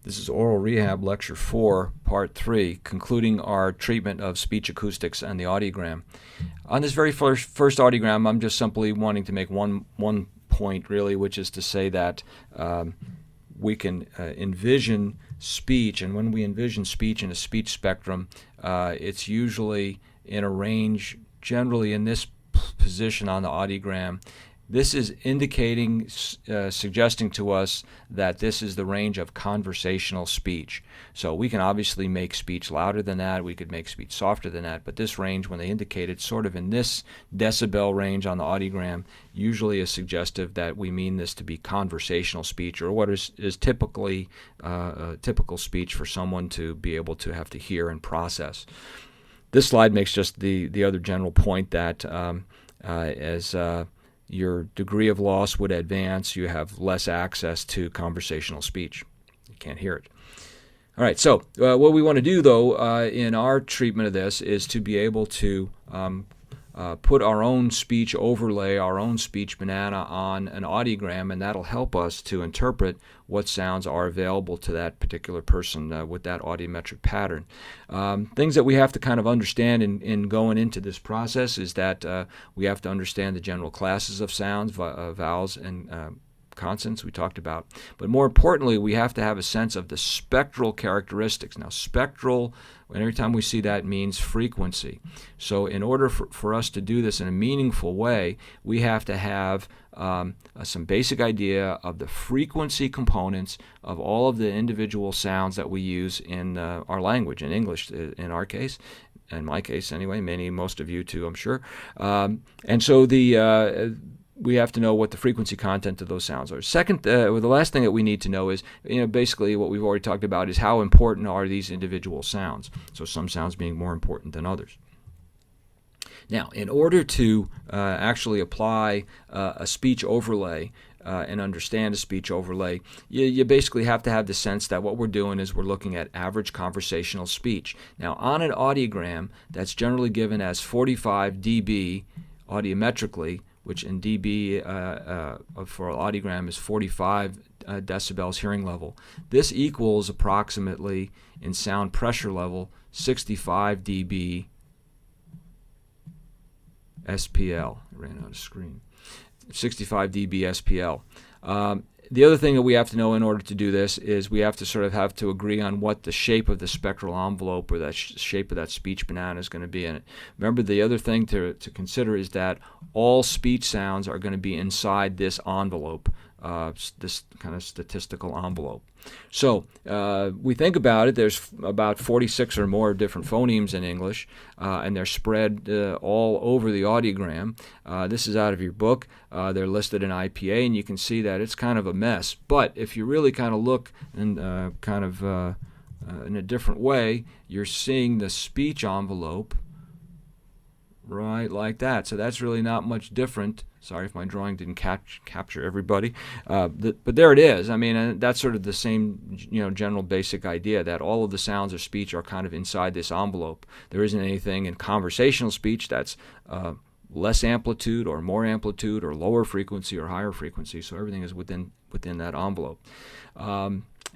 This is Oral Rehab Lecture 4, Part 3, concluding our treatment of speech acoustics and the audiogram. On this very first audiogram, I'm just simply wanting to make one point, really, which is to say that we can envision speech, and when we envision speech in a speech spectrum, it's usually in a range, generally in this position on the audiogram. This is indicating, suggesting to us that this is the range of conversational speech. So we can obviously make speech louder than that, we could make speech softer than that, but this range, when they indicate it sort of in this decibel range on the audiogram, usually is suggestive that we mean this to be conversational speech, or what is typically typical speech for someone to be able to have to hear and process. This slide makes just the other general point that as your degree of loss would advance, you have less access to conversational speech. You can't hear it. All right, so what we want to do, though, in our treatment of this is to be able to put our own speech overlay, our own speech banana on an audiogram, and that'll help us to interpret what sounds are available to that particular person with that audiometric pattern. Things that we have to kind of understand in going into this process is that we have to understand the general classes of sounds, vowels and consonants we talked about. But more importantly, we have to have a sense of the spectral characteristics. Now, spectral, every time we see that, means frequency. So in order for us to do this in a meaningful way, we have to have some basic idea of the frequency components of all of the individual sounds that we use in our language, in English in our case. In my case anyway, most of you too, I'm sure. And so we have to know what the frequency content of those sounds are. Second, the last thing that we need to know is, basically what we've already talked about is how important are these individual sounds. So some sounds being more important than others. Now, in order to actually apply a speech overlay and understand a speech overlay, you basically have to have the sense that what we're doing is we're looking at average conversational speech. Now, on an audiogram, that's generally given as 45 dB audiometrically, which in dB for an audiogram is 45 decibels hearing level. This equals approximately, in sound pressure level, 65 dB SPL. I ran out of screen. 65 dB SPL. The other thing that we have to know in order to do this is we have to have to agree on what the shape of the spectral envelope or that shape of that speech banana is going to be in it. Remember, the other thing to consider is that all speech sounds are going to be inside this envelope, this kind of statistical envelope. So we think about it, there's about 46 or more different phonemes in English, and they're spread all over the audiogram. This is out of your book. They're listed in IPA, and you can see that it's kind of a mess. But if you really kind of look and in a different way, you're seeing the speech envelope right like that. So that's really not much different. Sorry if my drawing didn't capture everybody, but there it is. I mean, that's sort of the same, general basic idea that all of the sounds of speech are kind of inside this envelope. There isn't anything in conversational speech that's less amplitude or more amplitude or lower frequency or higher frequency. So everything is within that envelope.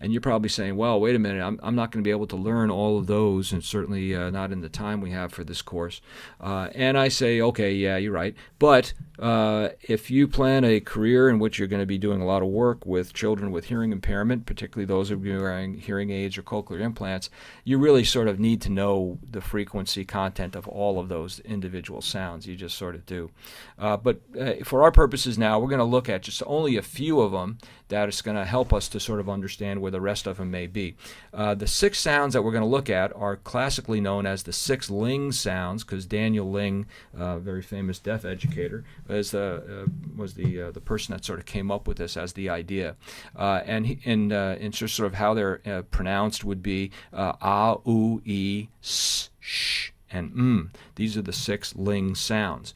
And you're probably saying, well, wait a minute, I'm not going to be able to learn all of those, and certainly not in the time we have for this course. And I say, okay, yeah, you're right. But if you plan a career in which you're going to be doing a lot of work with children with hearing impairment, particularly those of you wearing hearing aids or cochlear implants, you really sort of need to know the frequency content of all of those individual sounds. You just sort of do. But for our purposes now, we're going to look at just only a few of them that is going to help us to sort of understand where the rest of them may be. The 6 sounds that we're going to look at are classically known as the 6 Ling sounds, because Daniel Ling, very famous deaf educator, was the person that sort of came up with this as the idea. And sort of how they're pronounced would be a, u, e, s, sh, and These are the 6 Ling sounds.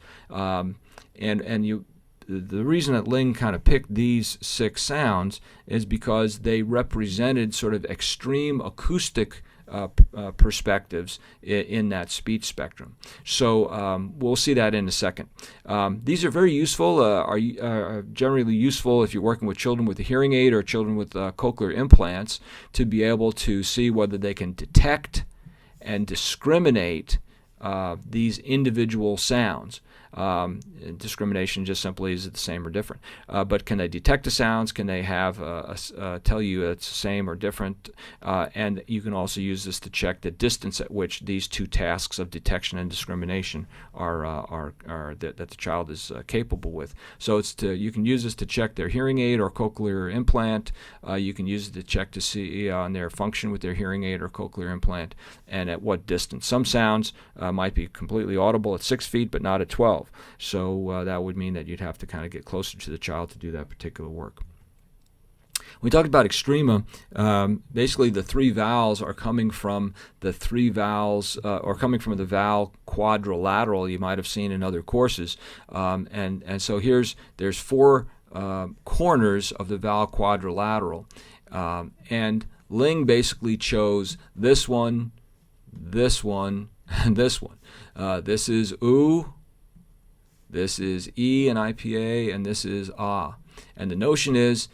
The reason that Ling kind of picked these 6 sounds is because they represented sort of extreme acoustic perspectives in that speech spectrum. So we'll see that in a second. These are very useful, are generally useful if you're working with children with a hearing aid or children with cochlear implants, to be able to see whether they can detect and discriminate these individual sounds. Discrimination just simply is it the same or different. But can they detect the sounds? Can they have tell you it's the same or different? And you can also use this to check the distance at which these two tasks of detection and discrimination are that the child is capable with. So you can use this to check their hearing aid or cochlear implant. You can use it to check to see on their function with their hearing aid or cochlear implant and at what distance. Some sounds might be completely audible at 6 feet, but not at 12. So that would mean that you'd have to kind of get closer to the child to do that particular work. We talked about extrema. Basically, the three vowels are coming from the three vowels, or coming from the vowel quadrilateral you might have seen in other courses. And so there's four corners of the vowel quadrilateral. And Ling basically chose this one, and this one. This is oo, this is E in IPA, and this is ah. And the notion is,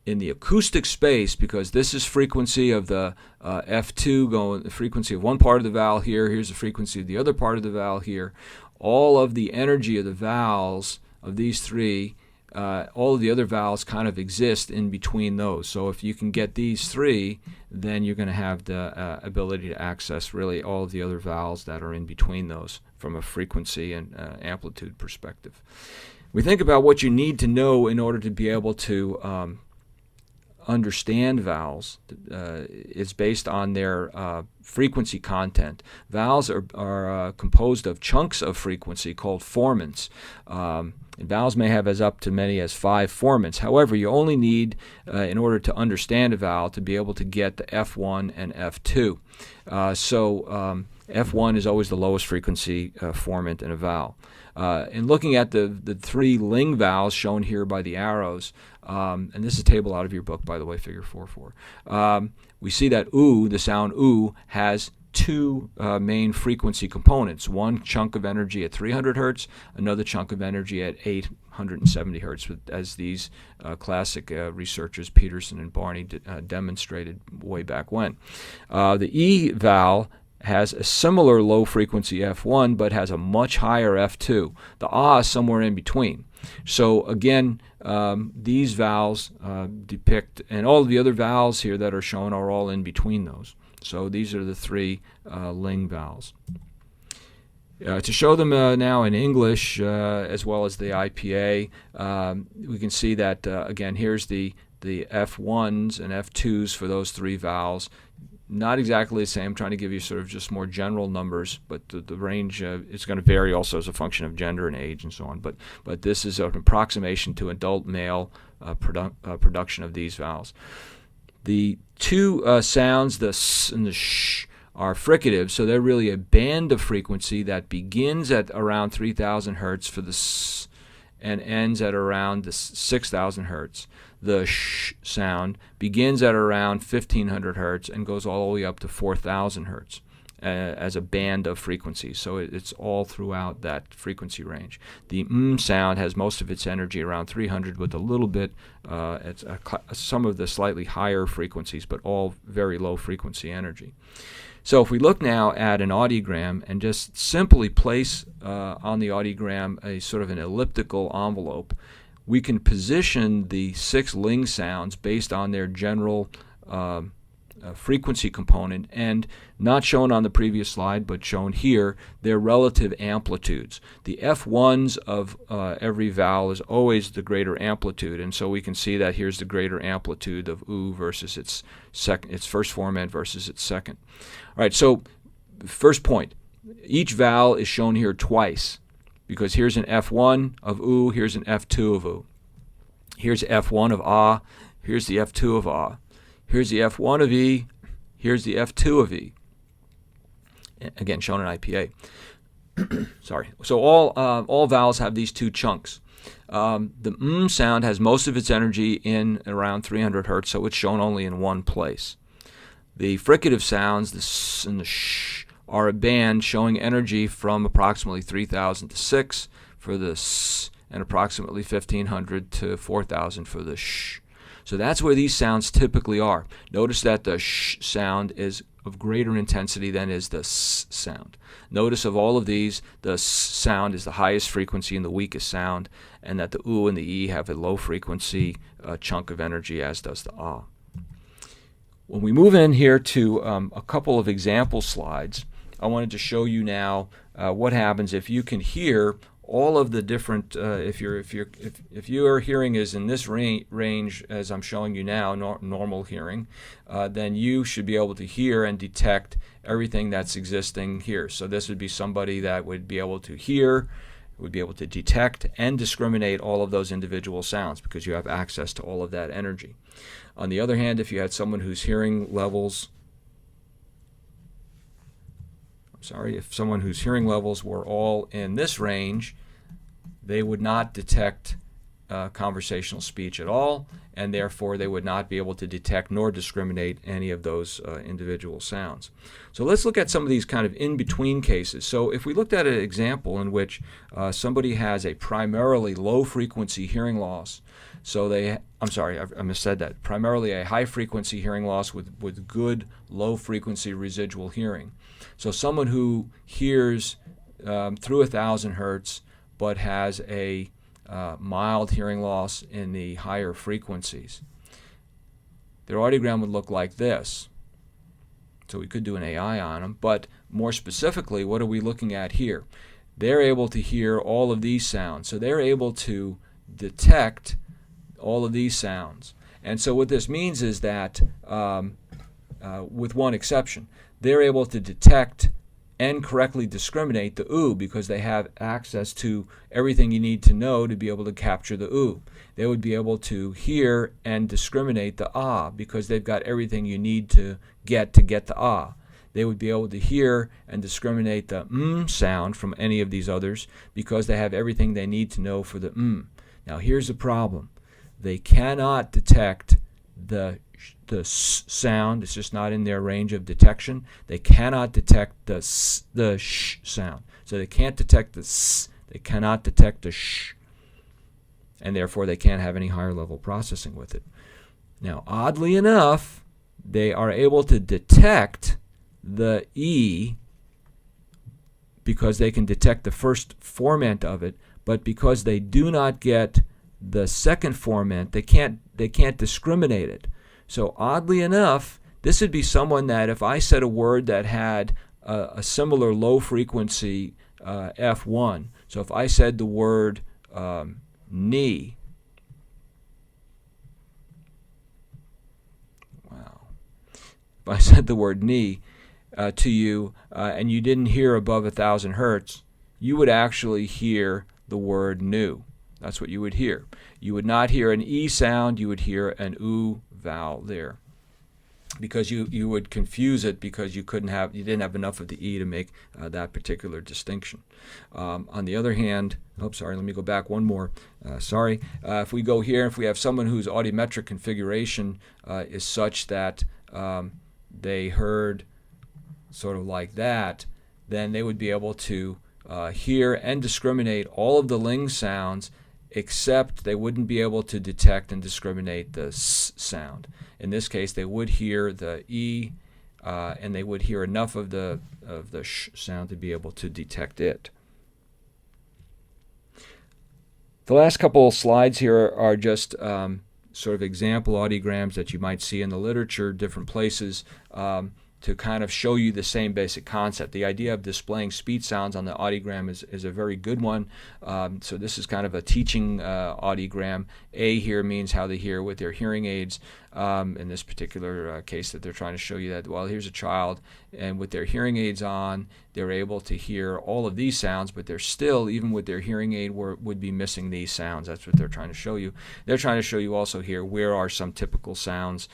in the acoustic space, because this is frequency of the F2 going, the frequency of one part of the vowel here, here's the frequency of the other part of the vowel here, all of the energy of the vowels of these three, all of the other vowels kind of exist in between those. So if you can get these three, then you're going to have the ability to access really all of the other vowels that are in between those from a frequency and amplitude perspective. We think about what you need to know in order to be able to understand vowels. It's based on their frequency content. Vowels are composed of chunks of frequency called formants. And vowels may have as up to many as 5 formants. However, you only need, in order to understand a vowel, to be able to get the F1 and F2. So F1 is always the lowest frequency formant in a vowel. In looking at the three Ling vowels shown here by the arrows, and this is a table out of your book, by the way, figure 4.4, we see that oo, the sound oo, has two main frequency components. One chunk of energy at 300 hertz, another chunk of energy at 870 hertz, as these classic researchers Peterson and Barney demonstrated way back when. The E vowel has a similar low frequency F1 but has a much higher F2. The ah is somewhere in between. So again, these vowels depict, and all of the other vowels here that are shown are all in between those. So these are the three Ling vowels. To show them now in English as well as the IPA, we can see that again here's the F1s and F2s for those three vowels. Not exactly the same. I'm trying to give you sort of just more general numbers, but the range is going to vary also as a function of gender and age and so on. But this is an approximation to adult male production of these vowels. The two sounds, the s and the sh, are fricative, so they're really a band of frequency that begins at around 3,000 hertz for the s and ends at around the 6,000 hertz. The sh sound begins at around 1,500 hertz and goes all the way up to 4,000 hertz as a band of frequencies. So it's all throughout that frequency range. The sound has most of its energy around 300 with a little bit, some of the slightly higher frequencies, but all very low frequency energy. So if we look now at an audiogram and just simply place on the audiogram a sort of an elliptical envelope, we can position the 6 Ling sounds based on their general frequency component, and not shown on the previous slide but shown here, their relative amplitudes. The F1s of every vowel is always the greater amplitude, and so we can see that here's the greater amplitude of oo versus its first formant versus its second. All right, so first point, each vowel is shown here twice, because here's an F1 of oo, here's an F2 of oo. Here's F1 of ah, here's the F2 of ah. Here's the F1 of E, here's the F2 of E. Again, shown in IPA. Sorry. So all vowels have these two chunks. The sound has most of its energy in around 300 hertz, so it's shown only in one place. The fricative sounds, the s and the sh, are a band showing energy from approximately 3,000 to 6 for the s and approximately 1,500 to 4,000 for the sh. So that's where these sounds typically are. Notice that the sh sound is of greater intensity than is the s sound. Notice of all of these, the s sound is the highest frequency and the weakest sound, and that the oo and the e have a low frequency chunk of energy, as does the ah. When we move in here to a couple of example slides, I wanted to show you now what happens if you can hear all of the different, if your hearing is in this range as I'm showing you now, normal hearing, then you should be able to hear and detect everything that's existing here. So this would be somebody that would be able to hear, would be able to detect and discriminate all of those individual sounds because you have access to all of that energy. On the other hand, if you had someone whose hearing levels if someone whose hearing levels were all in this range, they would not detect conversational speech at all, and therefore they would not be able to detect nor discriminate any of those individual sounds. So let's look at some of these kind of in-between cases. So if we looked at an example in which somebody has a primarily low-frequency hearing loss, so I missaid that, primarily a high-frequency hearing loss with good low-frequency residual hearing. So someone who hears through 1,000 hertz but has a mild hearing loss in the higher frequencies, their audiogram would look like this. So we could do an AI on them, but more specifically, what are we looking at here? They're able to hear all of these sounds. So they're able to detect all of these sounds. And so what this means is that, with one exception, they're able to detect and correctly discriminate the oo because they have access to everything you need to know to be able to capture the oo. They would be able to hear and discriminate the ah because they've got everything you need to get the ah. They would be able to hear and discriminate the sound from any of these others because they have everything they need to know for the Now here's the problem. They cannot detect the s sound. It's just not in their range of detection. They cannot detect the sh sound. So they can't detect the s. They cannot detect the sh. And therefore they can't have any higher level processing with it. Now, oddly enough, they are able to detect the e because they can detect the first formant of it, but because they do not get the second formant, they can't discriminate it. So oddly enough, this would be someone that if I said a word that had a similar low frequency F1, so if I said the word knee, if I said the word knee to you and you didn't hear above 1,000 hertz, you would actually hear the word new. That's what you would hear. You would not hear an E sound, you would hear an oo vowel there. Because you would confuse it because you didn't have enough of the E to make that particular distinction. On the other hand, let me go back one more. If we go here, if we have someone whose audiometric configuration is such that they heard sort of like that, then they would be able to hear and discriminate all of the ling sounds, except they wouldn't be able to detect and discriminate the s sound. In this case, they would hear the e, and they would hear enough of the sh sound to be able to detect it. The last couple of slides here are just sort of example audiograms that you might see in the literature, different places, to kind of show you the same basic concept. The idea of displaying speech sounds on the audiogram is a very good one. So this is kind of a teaching audiogram. A here means how they hear with their hearing aids. In this particular case that they're trying to show you that, well, here's a child, and with their hearing aids on, they're able to hear all of these sounds, but they're still, even with their hearing aid, would be missing these sounds. That's what they're trying to show you. They're trying to show you also here where are some typical sounds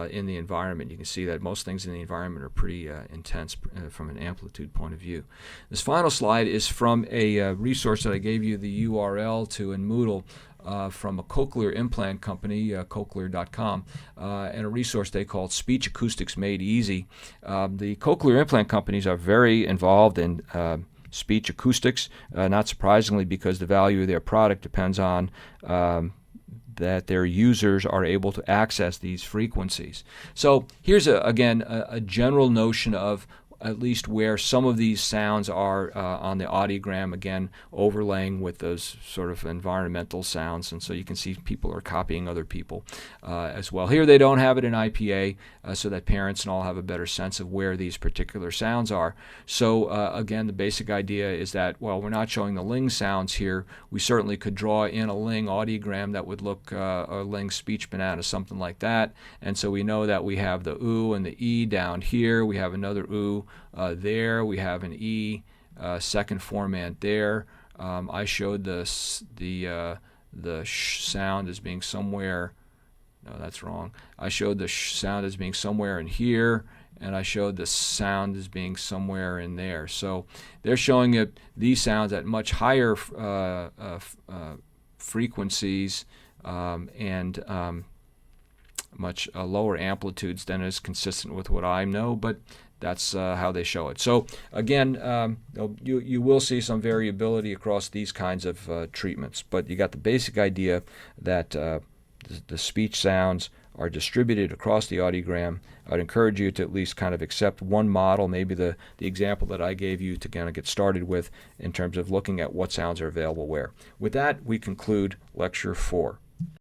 in the environment. You can see that most things in the environment are pretty intense from an amplitude point of view. This final slide is from a resource that I gave you the URL to in Moodle. from a cochlear implant company, cochlear.com, and a resource they called Speech Acoustics Made Easy. The cochlear implant companies are very involved in speech acoustics, not surprisingly, because the value of their product depends on that their users are able to access these frequencies. So here's again a general notion of at least where some of these sounds are on the audiogram, again overlaying with those sort of environmental sounds, and so you can see people are copying other people as well. Here they don't have it in IPA, so that parents and all have a better sense of where these particular sounds are. So again, the basic idea is that, well, we're not showing the Ling sounds here. We certainly could draw in a Ling audiogram that would look a Ling speech banana, something like that, and so we know that we have the oo and the e down here. We have another oo there. We have an e second formant there. I showed the sh sound as being somewhere. No, that's wrong. I showed the sh sound as being somewhere in here, and I showed the sound as being somewhere in there. So they're showing it these sounds at much higher frequencies and much lower amplitudes than is consistent with what I know, but that's how they show it. So again, you will see some variability across these kinds of treatments, but you got the basic idea that the speech sounds are distributed across the audiogram. I'd encourage you to at least kind of accept one model, maybe the example that I gave you to kind of get started with in terms of looking at what sounds are available where. With that, we conclude Lecture 4.